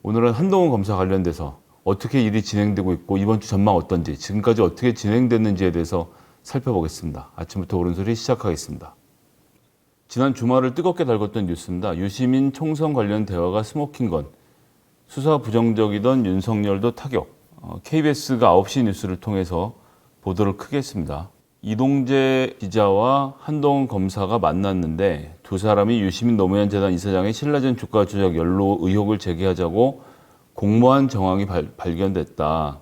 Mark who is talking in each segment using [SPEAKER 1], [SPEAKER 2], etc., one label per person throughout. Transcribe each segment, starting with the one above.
[SPEAKER 1] 오늘은 한동훈 검사 관련돼서 어떻게 일이 진행되고 있고 이번 주 전망 어떤지, 지금까지 어떻게 진행됐는지에 대해서 살펴보겠습니다. 아침부터 옳은소리 시작하겠습니다. 지난 주말을 뜨겁게 달궜던 뉴스입니다. 유시민 총선 관련 대화가 스모킹건, 수사 부정적이던 윤석열도 타격. KBS가 9시 뉴스를 통해서 보도를 크게 했습니다. 이동재 기자와 한동훈 검사가 만났는데 두 사람이 유시민 노무현 재단 이사장의 신라젠 주가 조작 연루 의혹을 제기하자고 공모한 정황이 발견됐다라는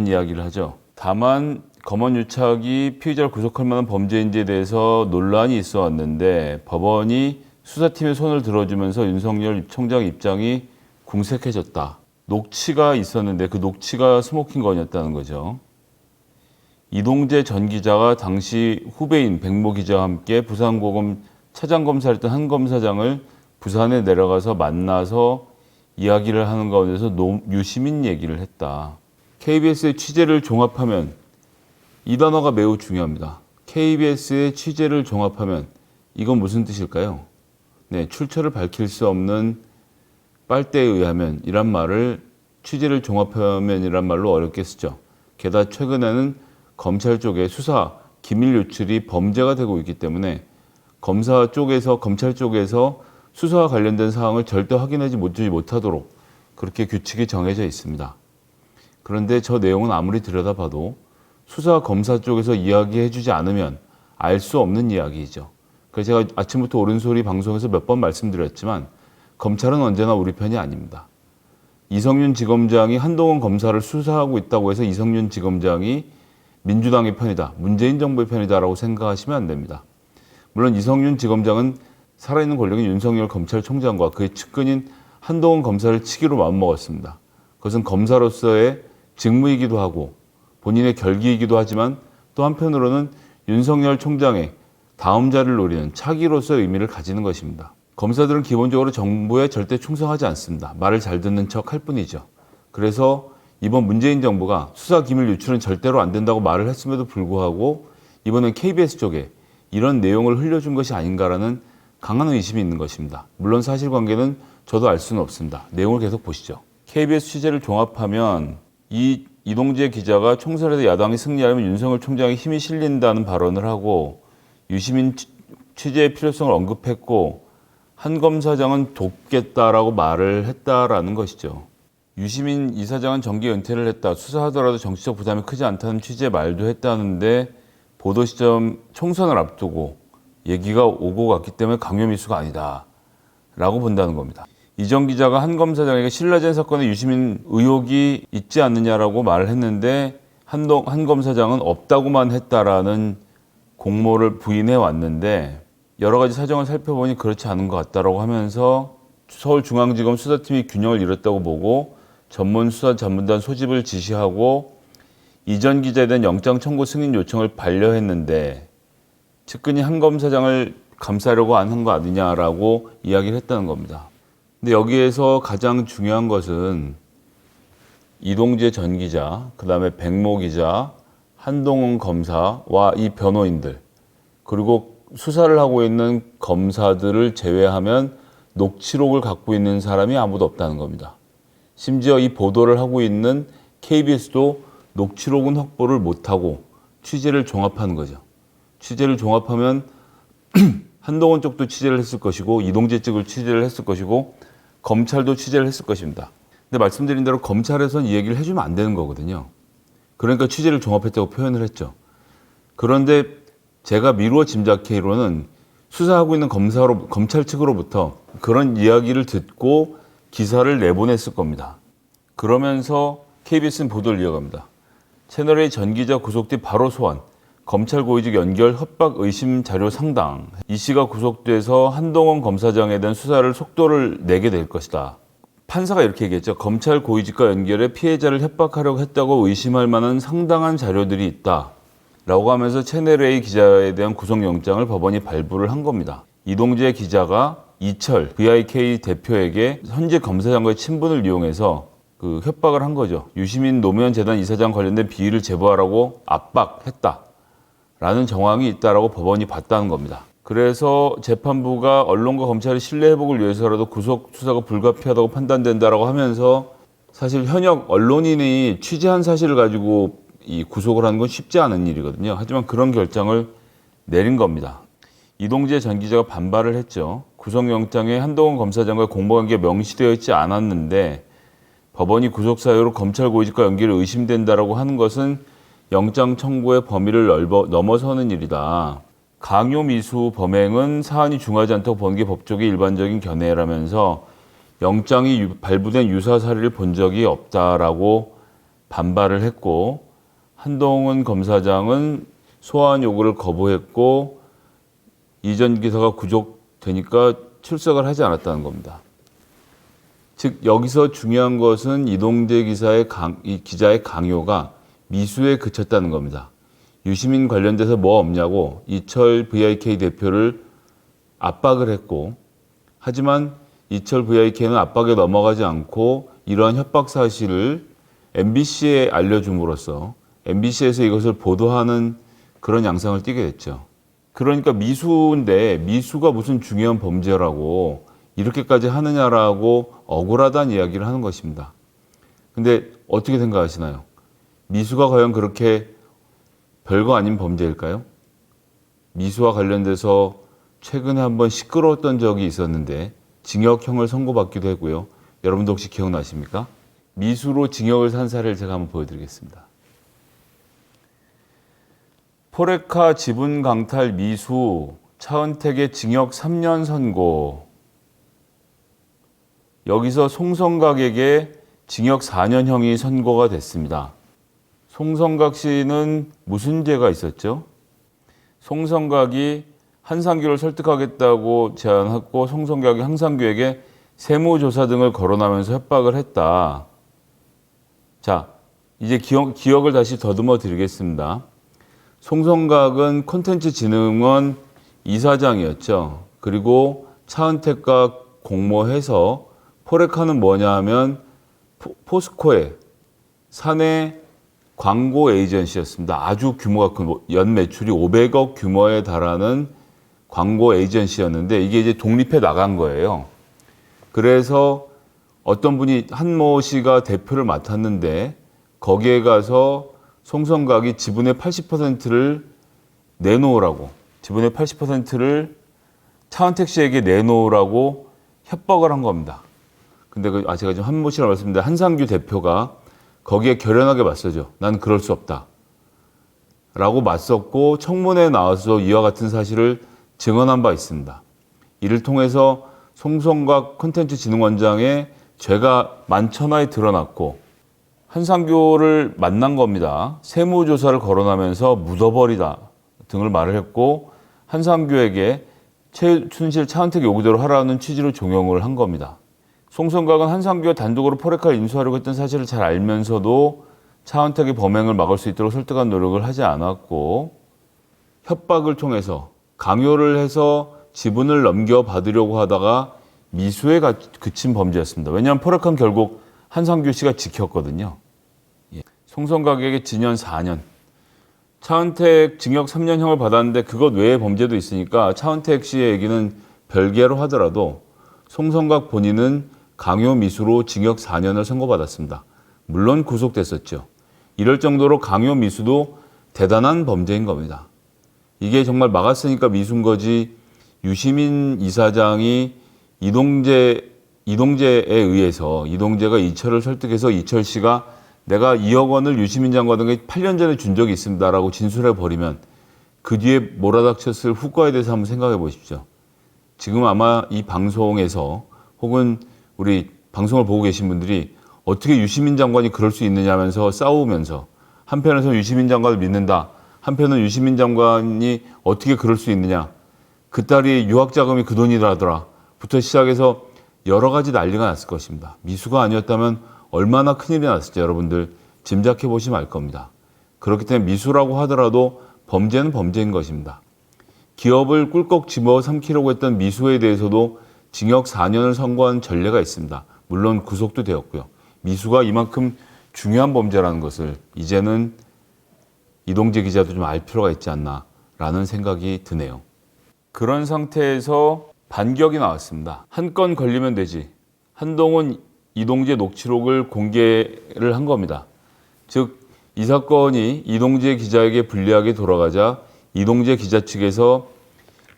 [SPEAKER 1] 이야기를 하죠. 다만 검언 유착이 피의자를 구속할 만한 범죄인지에 대해서 논란이 있어 왔는데 법원이 수사팀의 손을 들어주면서 윤석열 총장 입장이 궁색해졌다. 녹취가 있었는데 그 녹취가 스모킹건이었다는 거죠. 이동재 전 기자가 당시 후배인 백모 기자와 함께 부산고검 차장검사였던 한 검사장을 부산에 내려가서 만나서 이야기를 하는 가운데서 유시민 얘기를 했다. KBS의 취재를 종합하면 이 단어가 매우 중요합니다. KBS의 취재를 종합하면 이건 무슨 뜻일까요? 네, 출처를 밝힐 수 없는 빨대에 의하면 이란 말을 취재를 종합하면 이란 말로 어렵게 쓰죠. 게다가 최근에는 검찰 쪽에 수사, 기밀 유출이 범죄가 되고 있기 때문에 검찰 쪽에서 수사와 관련된 사항을 절대 확인하지 못하도록 그렇게 규칙이 정해져 있습니다. 그런데 저 내용은 아무리 들여다봐도 수사 검사 쪽에서 이야기해주지 않으면 알 수 없는 이야기이죠. 그래서 제가 아침부터 옳은소리 방송에서 몇 번 말씀드렸지만 검찰은 언제나 우리 편이 아닙니다. 이성윤 지검장이 한동훈 검사를 수사하고 있다고 해서 이성윤 지검장이 민주당의 편이다, 문재인 정부의 편이다라고 생각하시면 안 됩니다. 물론 이성윤 지검장은 살아있는 권력인 윤석열 검찰총장과 그의 측근인 한동훈 검사를 치기로 마음먹었습니다. 그것은 검사로서의 직무이기도 하고 본인의 결기이기도 하지만 또 한편으로는 윤석열 총장의 다음 자리를 노리는 차기로서의 의미를 가지는 것입니다. 검사들은 기본적으로 정부에 절대 충성하지 않습니다. 말을 잘 듣는 척 할 뿐이죠. 그래서 이번 문재인 정부가 수사 기밀 유출은 절대로 안 된다고 말을 했음에도 불구하고 이번엔 KBS 쪽에 이런 내용을 흘려준 것이 아닌가라는 강한 의심이 있는 것입니다. 물론 사실관계는 저도 알 수는 없습니다. 내용을 계속 보시죠. KBS 취재를 종합하면 이동재 기자가 총선에서 야당이 승리하려면 윤석열 총장의 힘이 실린다는 발언을 하고 유시민 취재의 필요성을 언급했고 한 검사장은 돕겠다라고 말을 했다라는 것이죠. 유시민 이사장은 정계 은퇴를 했다. 수사하더라도 정치적 부담이 크지 않다는 취지의 말도 했다는데 보도 시점 총선을 앞두고 얘기가 오고 갔기 때문에 강요미수가 아니다 라고 본다는 겁니다. 이전 기자가 한 검사장에게 신라젠 사건에 유시민 의혹이 있지 않느냐라고 말을 했는데 한 검사장은 없다고만 했다라는 공모를 부인해 왔는데 여러 가지 사정을 살펴보니 그렇지 않은 것 같다라고 하면서 서울중앙지검 수사팀이 균형을 잃었다고 보고 전문수사자문단 소집을 지시하고 이전 기자에 대한 영장 청구 승인 요청을 반려했는데 측근이 한 검사장을 감싸려고 한 거 아니냐라고 이야기를 했다는 겁니다. 근데 여기에서 가장 중요한 것은 이동재 전 기자, 그 다음에 백모 기자, 한동훈 검사와 이 변호인들, 그리고 수사를 하고 있는 검사들을 제외하면 녹취록을 갖고 있는 사람이 아무도 없다는 겁니다. 심지어 이 보도를 하고 있는 KBS도 녹취록은 확보를 못하고 취재를 종합하는 거죠. 취재를 종합하면 한동훈 쪽도 취재를 했을 것이고 이동재 쪽을 취재를 했을 것이고 검찰도 취재를 했을 것입니다. 근데 말씀드린 대로 검찰에서는 이 얘기를 해주면 안 되는 거거든요. 그러니까 취재를 종합했다고 표현을 했죠. 그런데 제가 미루어 짐작하기로는 수사하고 있는 검찰 측으로부터 그런 이야기를 듣고 기사를 내보냈을 겁니다. 그러면서 KBS는 보도를 이어갑니다. 채널A 전 기자 구속 뒤 바로 소환, 검찰 고위직 연결 협박 의심 자료 상당. 이 씨가 구속돼서 한동훈 검사장에 대한 수사를 속도를 내게 될 것이다. 판사가 이렇게 얘기했죠. 검찰 고위직과 연결해 피해자를 협박하려고 했다고 의심할 만한 상당한 자료들이 있다. 라고 하면서 채널A 기자에 대한 구속영장을 법원이 발부를 한 겁니다. 이동재 기자가 이철 VIK 대표에게 현재 검사장과의 친분을 이용해서 그 협박을 한 거죠. 유시민 노무현 재단 이사장 관련된 비위를 제보하라고 압박했다 라는 정황이 있다라고 법원이 봤다는 겁니다. 그래서 재판부가 언론과 검찰의 신뢰 회복을 위해서라도 구속 수사가 불가피하다고 판단된다라고 하면서 사실 현역 언론인이 취재한 사실을 가지고 이 구속을 하는 건 쉽지 않은 일이거든요. 하지만 그런 결정을 내린 겁니다. 이동재 전 기자가 반발을 했죠. 구속영장에 한동훈 검사장과의 공범관계가 명시되어 있지 않았는데 법원이 구속 사유로 검찰 고위직과 연기를 의심된다라고 하는 것은 영장 청구의 범위를 넘어서는 일이다. 강요 미수 범행은 사안이 중하지 않다고 보는 게 법조계 일반적인 견해라면서 영장이 발부된 유사 사례를 본 적이 없다라고 반발을 했고 한동훈 검사장은 소환 요구를 거부했고 이전 기사가 구속되니까 출석을 하지 않았다는 겁니다. 즉 여기서 중요한 것은 이동재 기자의 강요가 미수에 그쳤다는 겁니다. 유시민 관련돼서 뭐 없냐고 이철 VIK 대표를 압박을 했고 하지만 이철 VIK는 압박에 넘어가지 않고 이러한 협박 사실을 MBC에 알려줌으로써 MBC에서 이것을 보도하는 그런 양상을 띠게 됐죠. 그러니까 미수인데 미수가 무슨 중요한 범죄라고 이렇게까지 하느냐라고 억울하다는 이야기를 하는 것입니다. 근데 어떻게 생각하시나요? 미수가 과연 그렇게 별거 아닌 범죄일까요? 미수와 관련돼서 최근에 한번 시끄러웠던 적이 있었는데 징역형을 선고받기도 했고요. 여러분도 혹시 기억나십니까? 미수로 징역을 산 사례를 제가 한번 보여드리겠습니다. 포레카 지분 강탈 미수, 차은택의 징역 3년 선고. 여기서 송성각에게 징역 4년형이 선고가 됐습니다. 송성각 씨는 무슨 죄가 있었죠? 송성각이 한상규를 설득하겠다고 제안했고 송성각이 한상규에게 세무조사 등을 거론하면서 협박을 했다. 자, 이제 기억을 다시 더듬어 드리겠습니다. 송성각은 콘텐츠진흥원 이사장이었죠. 그리고 차은택과 공모해서 포레카는 뭐냐 하면 포스코의 사내 광고 에이전시였습니다. 아주 규모가 큰 연 매출이 500억 규모에 달하는 광고 에이전시였는데 이게 이제 독립해 나간 거예요. 그래서 어떤 분이 한모 씨가 대표를 맡았는데 거기에 가서 송성각이 지분의 80%를 내놓으라고 지분의 80%를 차은택 씨에게 내놓으라고 협박을 한 겁니다. 근데 제가 지금 한모 씨라고 말씀드렸는데 한상규 대표가 거기에 결연하게 맞서죠. 난 그럴 수 없다. 라고 맞섰고 청문회에 나와서 이와 같은 사실을 증언한 바 있습니다. 이를 통해서 송성각 콘텐츠진흥원장의 죄가 만천하에 드러났고 한상규를 만난 겁니다. 세무조사를 거론하면서 묻어버리다 등을 말을 했고 한상규에게 최순실 차은택 요구대로 하라는 취지로 종용을 한 겁니다. 송성각은 한상규가 단독으로 포레카를 인수하려고 했던 사실을 잘 알면서도 차은택의 범행을 막을 수 있도록 설득한 노력을 하지 않았고 협박을 통해서 강요를 해서 지분을 넘겨받으려고 하다가 미수에 그친 범죄였습니다. 왜냐하면 포레카는 결국 한상규 씨가 지켰거든요. 송성각에게 징역 4년, 차은택 징역 3년형을 받았는데 그것 외에 범죄도 있으니까 차은택 씨의 얘기는 별개로 하더라도 송성각 본인은 강요 미수로 징역 4년을 선고받았습니다. 물론 구속됐었죠. 이럴 정도로 강요 미수도 대단한 범죄인 겁니다. 이게 정말 막았으니까 미수인 거지 유시민 이사장이 이동재에 의해서 이동재가 이철을 설득해서 이철 씨가 내가 2억 원을 유시민 장관에게 8년 전에 준 적이 있습니다라고 진술해버리면 그 뒤에 몰아닥쳤을 후과에 대해서 한번 생각해 보십시오. 지금 아마 이 방송에서 혹은 우리 방송을 보고 계신 분들이 어떻게 유시민 장관이 그럴 수 있느냐면서 싸우면서 한편에서 유시민 장관을 믿는다. 한편은 유시민 장관이 어떻게 그럴 수 있느냐. 그 딸이 유학자금이 그 돈이라더라. 부터 시작해서 여러 가지 난리가 났을 것입니다. 미수가 아니었다면 얼마나 큰일이 났을지 여러분들 짐작해 보시면 알 겁니다. 그렇기 때문에 미수라고 하더라도 범죄는 범죄인 것입니다. 기업을 꿀꺽 집어삼키려고 했던 미수에 대해서도 징역 4년을 선고한 전례가 있습니다. 물론 구속도 되었고요. 미수가 이만큼 중요한 범죄라는 것을 이제는 이동재 기자도 좀 알 필요가 있지 않나라는 생각이 드네요. 그런 상태에서 반격이 나왔습니다. 한 건 걸리면 되지. 한동훈 이동재 녹취록을 공개를 한 겁니다. 즉, 이 사건이 이동재 기자에게 불리하게 돌아가자 이동재 기자 측에서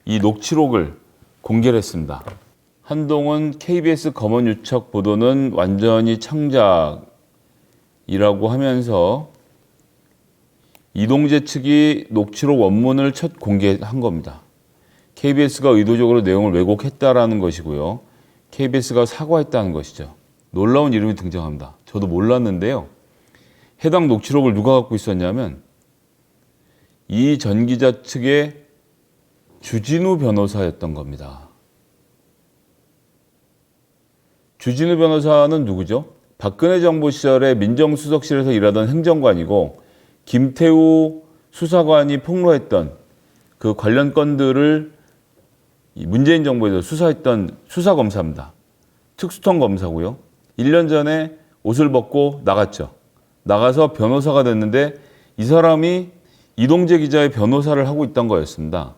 [SPEAKER 1] 이 녹취록을 공개를 했습니다. 한동훈 KBS 검언유착 보도는 완전히 창작이라고 하면서 이동재 측이 녹취록 원문을 첫 공개한 겁니다. KBS가 의도적으로 내용을 왜곡했다라는 것이고요. KBS가 사과했다는 것이죠. 놀라운 이름이 등장합니다. 저도 몰랐는데요. 해당 녹취록을 누가 갖고 있었냐면 이 전 기자 측의 주진우 변호사였던 겁니다. 주진우 변호사는 누구죠? 박근혜 정부 시절에 민정수석실에서 일하던 행정관이고 김태우 수사관이 폭로했던 그 관련 건들을 문재인 정부에서 수사했던 수사검사입니다. 특수통 검사고요. 1년 전에 옷을 벗고 나갔죠. 나가서 변호사가 됐는데 이 사람이 이동재 기자의 변호사를 하고 있던 거였습니다.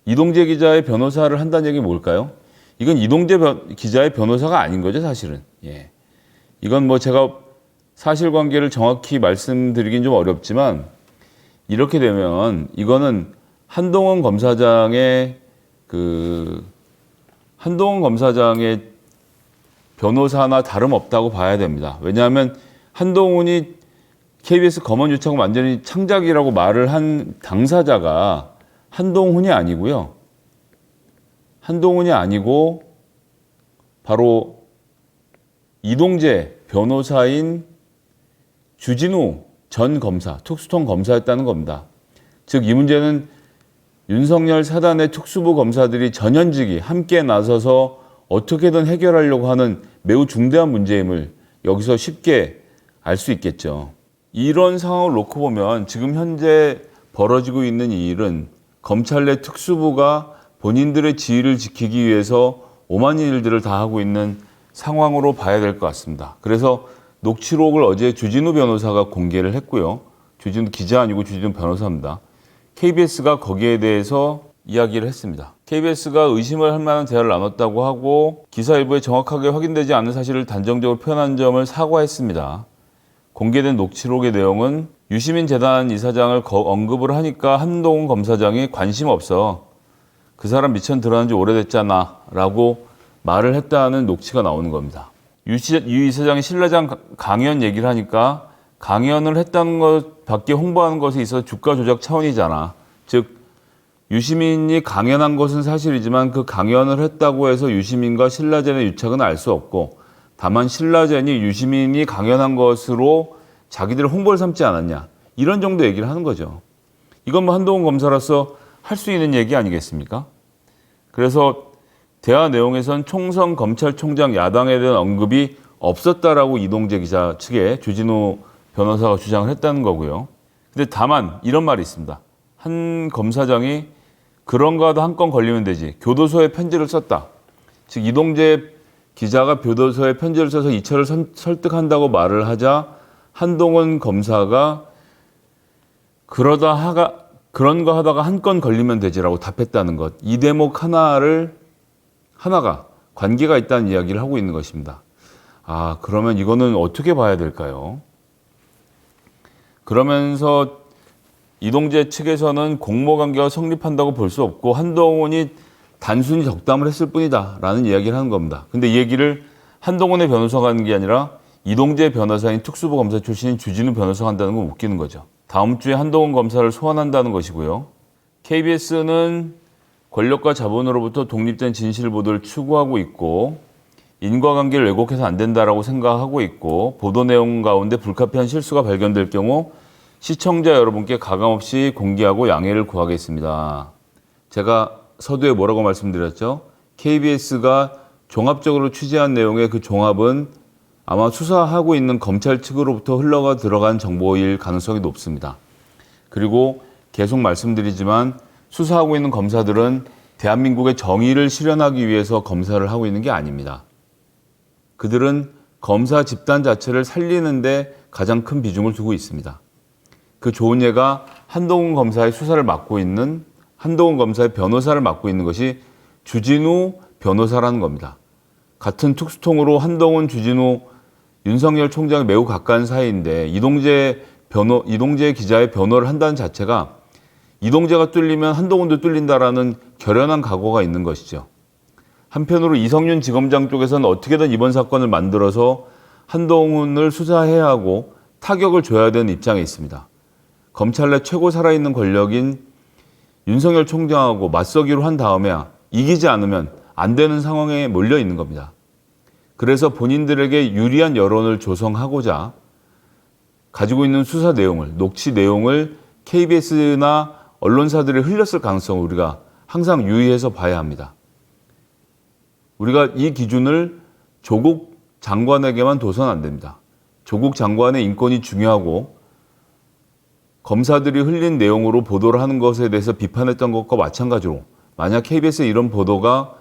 [SPEAKER 1] 이동재 기자의 변호사를 한다는 얘기는 뭘까요? 이건 이동재 기자의 변호사가 아닌 거죠, 사실은. 예. 이건 뭐 제가 사실관계를 정확히 말씀드리긴 좀 어렵지만 이렇게 되면 이거는 한동훈 검사장의 변호사나 다름없다고 봐야 됩니다. 왜냐하면 한동훈이 KBS 검언유착은 완전히 창작이라고 말을 한 당사자가 한동훈이 아니고요. 한동훈이 아니고 바로 이동재 변호사인 주진우 전 검사, 특수통 검사였다는 겁니다. 즉 이 문제는 윤석열 사단의 특수부 검사들이 전현직이 함께 나서서 어떻게든 해결하려고 하는 매우 중대한 문제임을 여기서 쉽게 알 수 있겠죠. 이런 상황을 놓고 보면 지금 현재 벌어지고 있는 이 일은 검찰 내 특수부가 본인들의 지위를 지키기 위해서 오만 일들을 다 하고 있는 상황으로 봐야 될 것 같습니다. 그래서 녹취록을 어제 주진우 변호사가 공개를 했고요. 주진우 기자 아니고 주진우 변호사입니다. KBS가 거기에 대해서 이야기를 했습니다. KBS가 의심을 할 만한 대화를 나눴다고 하고 기사 일부에 정확하게 확인되지 않은 사실을 단정적으로 표현한 점을 사과했습니다. 공개된 녹취록의 내용은 유시민 재단 이사장을 언급을 하니까 한동훈 검사장이 관심 없어. 그 사람 미천 드러난 지 오래됐잖아 라고 말을 했다는 녹취가 나오는 겁니다. 유 이사장이 신라장 강연 얘기를 하니까 강연을 했다는 것밖에 홍보하는 것에 있어서 주가 조작 차원이잖아. 즉 유시민이 강연한 것은 사실이지만 그 강연을 했다고 해서 유시민과 신라젠의 유착은 알 수 없고 다만 신라젠이 유시민이 강연한 것으로 자기들의 홍보를 삼지 않았냐. 이런 정도 얘기를 하는 거죠. 이건 뭐 한동훈 검사로서 할 수 있는 얘기 아니겠습니까? 그래서 대화 내용에선 총선 검찰총장 야당에 대한 언급이 없었다라고 이동재 기자 측에 주진우 변호사가 주장을 했다는 거고요. 근데 다만 이런 말이 있습니다. 한 검사장이 그런 거 하다 한 건 걸리면 되지. 교도소에 편지를 썼다. 즉 이동재 기자가 교도소에 편지를 써서 이철을 설득한다고 말을 하자 한동훈 검사가 그런 거 하다가 한 건 걸리면 되지라고 답했다는 것. 이 대목 하나가 관계가 있다는 이야기를 하고 있는 것입니다. 아, 그러면 이거는 어떻게 봐야 될까요? 그러면서 이동재 측에서는 공모관계가 성립한다고 볼 수 없고 한동훈이 단순히 적담을 했을 뿐이다 라는 이야기를 하는 겁니다. 근데 이 얘기를 한동훈의 변호사가 하는 게 아니라 이동재 변호사인 특수부 검사 출신인 주진우 변호사가 한다는 건 웃기는 거죠. 다음 주에 한동훈 검사를 소환한다는 것이고요. KBS는 권력과 자본으로부터 독립된 진실 보도를 추구하고 있고 인과관계를 왜곡해서 안 된다라고 생각하고 있고 보도 내용 가운데 불가피한 실수가 발견될 경우 시청자 여러분께 가감없이 공개하고 양해를 구하겠습니다. 제가 서두에 뭐라고 말씀드렸죠? KBS가 종합적으로 취재한 내용의 그 종합은 아마 수사하고 있는 검찰 측으로부터 흘러가 들어간 정보일 가능성이 높습니다. 그리고 계속 말씀드리지만 수사하고 있는 검사들은 대한민국의 정의를 실현하기 위해서 검사를 하고 있는 게 아닙니다. 그들은 검사 집단 자체를 살리는 데 가장 큰 비중을 두고 있습니다. 그 좋은 예가 한동훈 검사의 수사를 맡고 있는 한동훈 검사의 변호사를 맡고 있는 것이 주진우 변호사라는 겁니다. 같은 특수통으로 한동훈, 주진우, 윤석열 총장이 매우 가까운 사이인데 이동재 기자의 변호를 한다는 자체가 이동재가 뚫리면 한동훈도 뚫린다라는 결연한 각오가 있는 것이죠. 한편으로 이성윤 지검장 쪽에서는 어떻게든 이번 사건을 만들어서 한동훈을 수사해야 하고 타격을 줘야 되는 입장에 있습니다. 검찰 내 최고 살아있는 권력인 윤석열 총장하고 맞서기로 한 다음에 이기지 않으면 안 되는 상황에 몰려 있는 겁니다. 그래서 본인들에게 유리한 여론을 조성하고자 가지고 있는 수사 내용을, 녹취 내용을 KBS나 언론사들이 흘렸을 가능성을 우리가 항상 유의해서 봐야 합니다. 우리가 이 기준을 조국 장관에게만 둬서는 안 됩니다. 조국 장관의 인권이 중요하고 검사들이 흘린 내용으로 보도를 하는 것에 대해서 비판했던 것과 마찬가지로 만약 KBS의 이런 보도가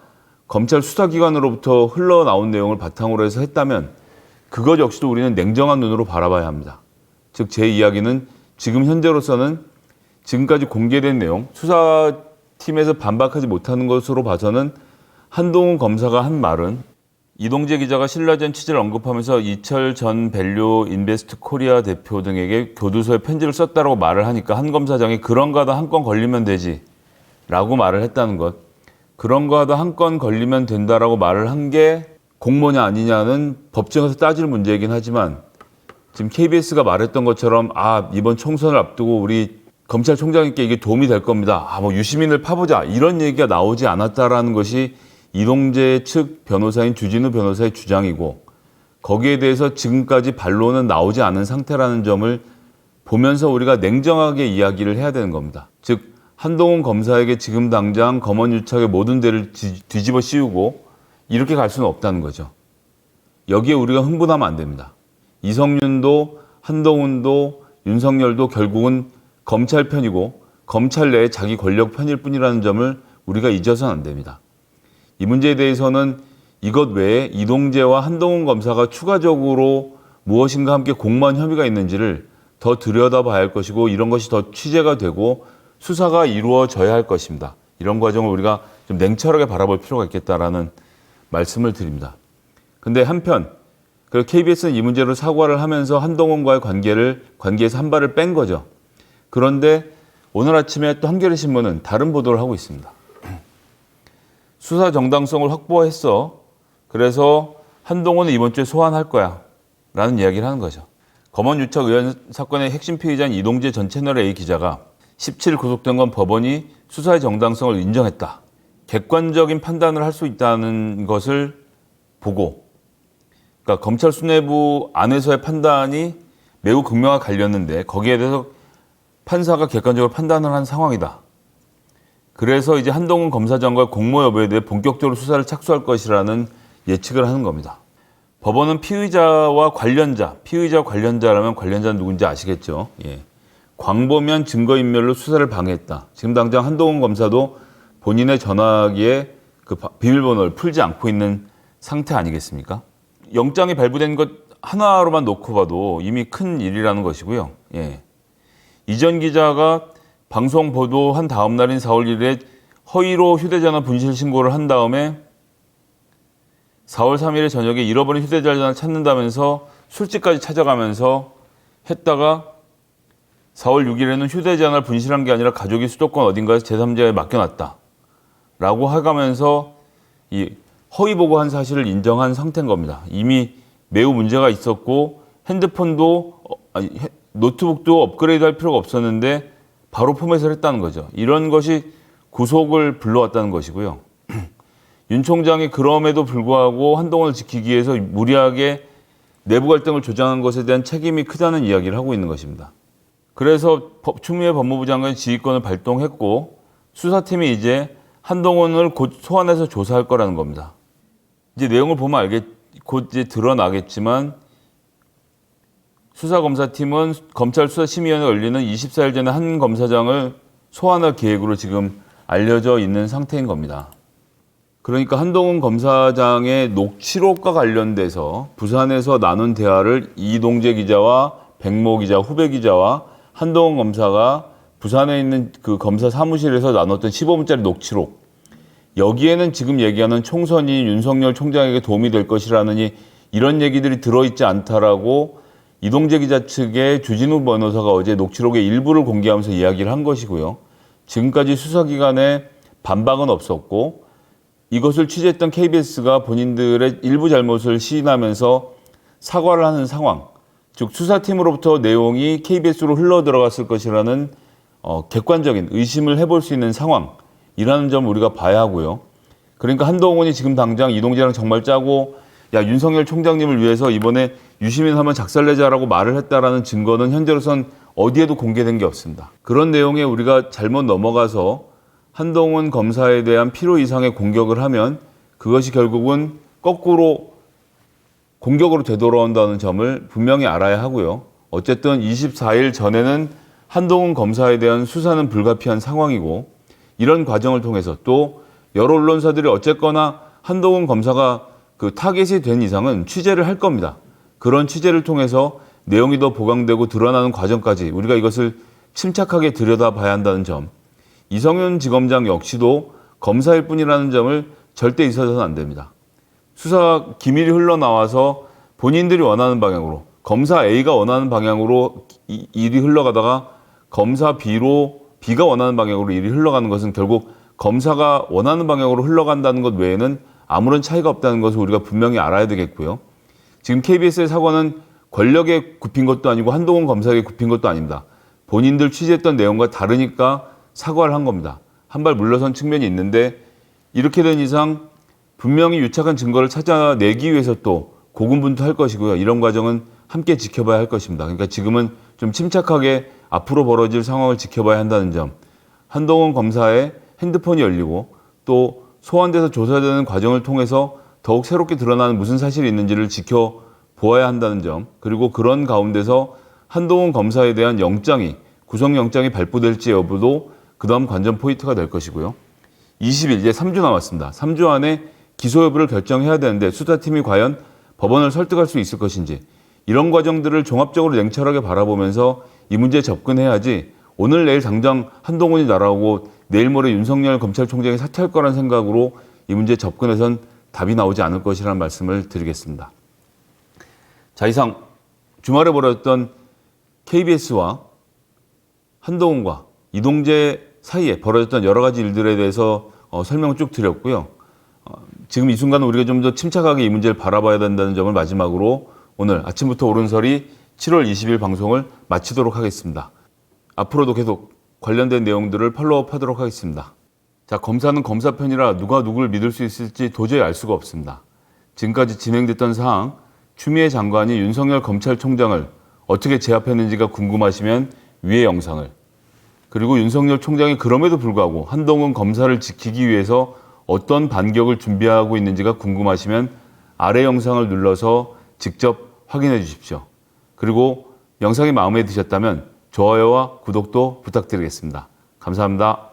[SPEAKER 1] 검찰 수사기관으로부터 흘러나온 내용을 바탕으로 해서 했다면 그것 역시도 우리는 냉정한 눈으로 바라봐야 합니다. 즉 제 이야기는 지금 현재로서는 지금까지 공개된 내용, 수사팀에서 반박하지 못하는 것으로 봐서는 한동훈 검사가 한 말은 이동재 기자가 신라젠 취재를 언급하면서 이철 전 밸류 인베스트 코리아 대표 등에게 교도소에 편지를 썼다라고 말을 하니까 한 검사장이 그런 거 하다 한 건 걸리면 되지 라고 말을 했다는 것. 그런 거 하다 한 건 걸리면 된다라고 말을 한 게 공모냐 아니냐는 법정에서 따질 문제이긴 하지만 지금 KBS가 말했던 것처럼 이번 총선을 앞두고 우리 검찰총장님께 이게 도움이 될 겁니다. 유시민을 파보자 이런 얘기가 나오지 않았다라는 것이 이동재 측 변호사인 주진우 변호사의 주장이고 거기에 대해서 지금까지 반론은 나오지 않은 상태라는 점을 보면서 우리가 냉정하게 이야기를 해야 되는 겁니다. 즉 한동훈 검사에게 지금 당장 검언유착의 모든 데를 뒤집어 씌우고 이렇게 갈 수는 없다는 거죠. 여기에 우리가 흥분하면 안 됩니다. 이성윤도 한동훈도 윤석열도 결국은 검찰 편이고 검찰 내에 자기 권력 편일 뿐이라는 점을 우리가 잊어서는 안 됩니다. 이 문제에 대해서는 이것 외에 이동재와 한동훈 검사가 추가적으로 무엇인가 함께 공모한 혐의가 있는지를 더 들여다봐야 할 것이고 이런 것이 더 취재가 되고 수사가 이루어져야 할 것입니다. 이런 과정을 우리가 좀 냉철하게 바라볼 필요가 있겠다라는 말씀을 드립니다. 근데 한편 KBS는 이 문제로 사과를 하면서 한동훈과의 관계에서 한 발을 뺀 거죠. 그런데 오늘 아침에 또 한겨레신문은 다른 보도를 하고 있습니다. 수사 정당성을 확보했어. 그래서 한동훈은 이번 주에 소환할 거야. 라는 이야기를 하는 거죠. 검언유착 의원 사건의 핵심 피의자인 이동재 전 채널A 기자가 17일 구속된 건 법원이 수사의 정당성을 인정했다. 객관적인 판단을 할 수 있다는 것을 보고 그러니까 검찰 수뇌부 안에서의 판단이 매우 극명하게 갈렸는데 거기에 대해서 판사가 객관적으로 판단을 한 상황이다. 그래서 이제 한동훈 검사장과의 공모 여부에 대해 본격적으로 수사를 착수할 것이라는 예측을 하는 겁니다. 법원은 피의자와 관련자라면 관련자는 누군지 아시겠죠? 예. 광범위한 증거인멸로 수사를 방해했다. 지금 당장 한동훈 검사도 본인의 전화기에 그 비밀번호를 풀지 않고 있는 상태 아니겠습니까? 영장이 발부된 것 하나로만 놓고 봐도 이미 큰 일이라는 것이고요. 예. 이전 기자가 방송 보도한 다음 날인 4월 1일에 허위로 휴대전화 분실 신고를 한 다음에 4월 3일에 저녁에 잃어버린 휴대전화를 찾는다면서 술집까지 찾아가면서 했다가 4월 6일에는 휴대전화를 분실한 게 아니라 가족이 수도권 어딘가에서 제3자에 맡겨놨다. 라고 해가면서 이 허위 보고한 사실을 인정한 상태인 겁니다. 이미 매우 문제가 있었고 핸드폰도 노트북도 업그레이드 할 필요가 없었는데 바로 포맷을 했다는 거죠. 이런 것이 구속을 불러왔다는 것이고요. 윤 총장이 그럼에도 불구하고 한동훈을 지키기 위해서 무리하게 내부 갈등을 조장한 것에 대한 책임이 크다는 이야기를 하고 있는 것입니다. 그래서 추미애 법무부 장관이 지휘권을 발동했고 수사팀이 이제 한동훈을 곧 소환해서 조사할 거라는 겁니다. 이제 내용을 보면 곧 이제 드러나겠지만 수사검사팀은 검찰 수사심의위원회가 열리는 24일 전에 한 검사장을 소환할 계획으로 지금 알려져 있는 상태인 겁니다. 그러니까 한동훈 검사장의 녹취록과 관련돼서 부산에서 나눈 대화를 이동재 기자와 백모 기자, 후배 기자와 한동훈 검사가 부산에 있는 그 검사 사무실에서 나눴던 15분짜리 녹취록, 여기에는 지금 얘기하는 총선이 윤석열 총장에게 도움이 될 것이라느니 이런 얘기들이 들어있지 않다라고 이동재 기자 측의 주진우 변호사가 어제 녹취록의 일부를 공개하면서 이야기를 한 것이고요. 지금까지 수사기관에 반박은 없었고 이것을 취재했던 KBS가 본인들의 일부 잘못을 시인하면서 사과를 하는 상황, 즉 수사팀으로부터 내용이 KBS로 흘러 들어갔을 것이라는 객관적인 의심을 해볼 수 있는 상황이라는 점을 우리가 봐야 하고요. 그러니까 한동훈이 지금 당장 이동재랑 정말 짜고 야 윤석열 총장님을 위해서 이번에 유시민 한번 작살내자라고 말을 했다라는 증거는 현재로선 어디에도 공개된 게 없습니다. 그런 내용에 우리가 잘못 넘어가서 한동훈 검사에 대한 필요 이상의 공격을 하면 그것이 결국은 거꾸로 공격으로 되돌아온다는 점을 분명히 알아야 하고요. 어쨌든 24일 전에는 한동훈 검사에 대한 수사는 불가피한 상황이고 이런 과정을 통해서 또 여러 언론사들이 어쨌거나 한동훈 검사가 그 타겟이 된 이상은 취재를 할 겁니다. 그런 취재를 통해서 내용이 더 보강되고 드러나는 과정까지 우리가 이것을 침착하게 들여다봐야 한다는 점, 이성윤 지검장 역시도 검사일 뿐이라는 점을 절대 잊어서는 안 됩니다. 수사 기밀이 흘러나와서 본인들이 원하는 방향으로, 검사 A가 원하는 방향으로 일이 흘러가다가 검사 B가 원하는 방향으로 일이 흘러가는 것은 결국 검사가 원하는 방향으로 흘러간다는 것 외에는 아무런 차이가 없다는 것을 우리가 분명히 알아야 되겠고요. 지금 KBS의 사과는 권력에 굽힌 것도 아니고 한동훈 검사에게 굽힌 것도 아닙니다. 본인들 취재했던 내용과 다르니까 사과를 한 겁니다. 한 발 물러선 측면이 있는데 이렇게 된 이상 분명히 유착한 증거를 찾아내기 위해서 또 고군분투할 것이고요. 이런 과정은 함께 지켜봐야 할 것입니다. 그러니까 지금은 좀 침착하게 앞으로 벌어질 상황을 지켜봐야 한다는 점, 한동훈 검사의 핸드폰이 열리고 또 소환돼서 조사되는 과정을 통해서 더욱 새롭게 드러나는 무슨 사실이 있는지를 지켜보아야 한다는 점, 그리고 그런 가운데서 한동훈 검사에 대한 구속영장이 발부될지 여부도 그 다음 관전 포인트가 될 것이고요. 20일, 이제 3주 남았습니다. 3주 안에 기소 여부를 결정해야 되는데 수사팀이 과연 법원을 설득할 수 있을 것인지, 이런 과정들을 종합적으로 냉철하게 바라보면서 이 문제에 접근해야지 오늘 내일 당장 한동훈이 날아오고 내일 모레 윤석열 검찰총장이 사퇴할 거라는 생각으로 이 문제에 접근해선 답이 나오지 않을 것이라는 말씀을 드리겠습니다. 자, 이상 주말에 벌어졌던 KBS와 한동훈과 이동재 사이에 벌어졌던 여러 가지 일들에 대해서 설명을 쭉 드렸고요. 지금 이 순간은 우리가 좀 더 침착하게 이 문제를 바라봐야 된다는 점을 마지막으로 오늘 아침부터 오른설이 7월 20일 방송을 마치도록 하겠습니다. 앞으로도 계속 관련된 내용들을 팔로우업 하도록 하겠습니다. 자, 검사는 검사 편이라 누가 누구를 믿을 수 있을지 도저히 알 수가 없습니다. 지금까지 진행됐던 사항, 추미애 장관이 윤석열 검찰총장을 어떻게 제압했는지가 궁금하시면 위의 영상을, 그리고 윤석열 총장이 그럼에도 불구하고 한동훈 검사를 지키기 위해서 어떤 반격을 준비하고 있는지가 궁금하시면 아래 영상을 눌러서 직접 확인해 주십시오. 그리고 영상이 마음에 드셨다면 좋아요와 구독도 부탁드리겠습니다. 감사합니다.